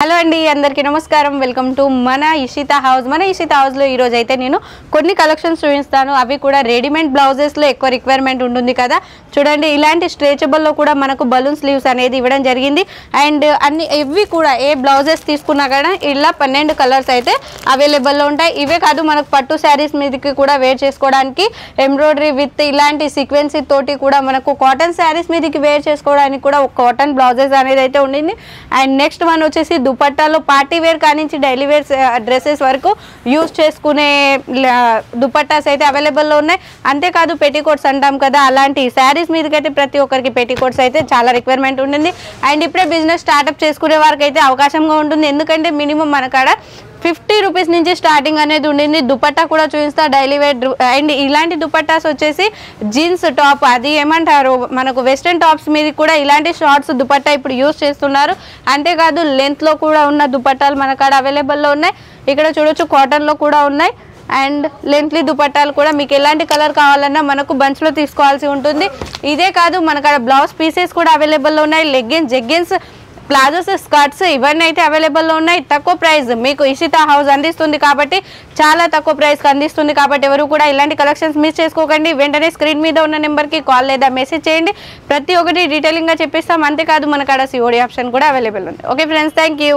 hello అండి అందరికీ నమస్కారం వెల్కమ్ టు మన ఇషితా హౌస్ లో ఈ రోజు అయితే నేను కొన్ని కలెక్షన్స్ చూపిస్తాను అవి కూడా రెడీమేడ్ బ్లౌజెస్ లో ఎక్కువ రిక్వైర్మెంట్ ఉంటుంది కదా చూడండి ఇలాంటి స్ట్రెచబుల్ లో కూడా మనకు బలూన్ స్లీవ్స్ అనేది ఇవ్వడం జరిగింది అండ్ అన్ని ఇవి కూడా ఏ బ్లౌజెస్ తీసుకున్నా కూడా ఇలా 12 కలర్స్ అయితే అవైలబుల్ లో ఉంటాయి ఇవే కాదు మనకు పట్టు శారీస్ మీదకి కూడా వేర్ చేసుకోవడానికి ఎంబ్రాయిడరీ విత్ ఇలాంటి సీక్వెన్సీ తోటి కూడా మనకు కాటన్ శారీస్ మీదకి వేర్ చేసుకోవడానికి కూడా ఒక కాటన్ బ్లౌజెస్ అనేది అయితే ఉండింది అండ్ నెక్స్ట్ వన్ వచ్చేసి దుపట్టాలో పార్టీ వేర్ కానించి డైలీ వేర్ డ్రెస్సెస్ వరకు యూజ్ చేసుకునే దుపట్టాస్ అయితే అవైలబుల్లో ఉన్నాయి అంతేకాదు పెట్టికోట్స్ అంటాం కదా అలాంటి శారీస్ మీదకైతే ప్రతి ఒక్కరికి పెట్టికోట్స్ అయితే చాలా రిక్వైర్మెంట్ ఉంటుంది అండ్ ఇప్పుడే బిజినెస్ స్టార్ట్అప్ చేసుకునే వారికి అయితే అవకాశంగా ఉంటుంది ఎందుకంటే మినిమం మన కాడ 50 రూపీస్ నుంచి స్టార్టింగ్ అనేది ఉండింది దుపట్టా కూడా చూపిస్తా డైలీ వేర్ అండ్ ఇలాంటి దుపట్టాస్ వచ్చేసి జీన్స్ టాప్ అది ఏమంటారు మనకు వెస్ట్రన్ టాప్స్ మీద కూడా ఇలాంటి షార్ట్స్ దుపట్టా ఇప్పుడు యూజ్ చేస్తున్నారు అంతేకాదు లెంత్లో కూడా ఉన్న దుపట్టాలు మన కాడ అవైలబుల్లో ఉన్నాయి ఇక్కడ చూడొచ్చు కాటన్లో కూడా ఉన్నాయి అండ్ లెంత్లీ దుపట్టాలు కూడా మీకు ఎలాంటి కలర్ కావాలన్నా మనకు బంచ్లో తీసుకోవాల్సి ఉంటుంది ఇదే కాదు మన కాడ బ్లౌజ్ పీసెస్ కూడా అవైలబుల్లో ఉన్నాయి లెగ్గిన్స్ జెగ్గిన్స్ ప్లాజోస్ స్కర్ట్స్ ఇవన్నీ అయితే అవైలబుల్లో ఉన్నాయి తక్కువ ప్రైస్ మీకు ఇషితా హౌస్ అందిస్తుంది కాబట్టి చాలా తక్కువ ప్రైస్కి అందిస్తుంది కాబట్టి ఎవరు కూడా ఇలాంటి కలెక్షన్స్ మిస్ చేసుకోకండి వెంటనే స్క్రీన్ మీద ఉన్న నెంబర్కి కాల్ లేదా మెసేజ్ చేయండి ప్రతి ఒక్కటి డీటెయిలింగ్గా చెప్పిస్తాం అంతేకాదు మన కాడ సిఓడి ఆప్షన్ కూడా అవైలబుల్ ఉంది ఓకే ఫ్రెండ్స్ థ్యాంక్ యూ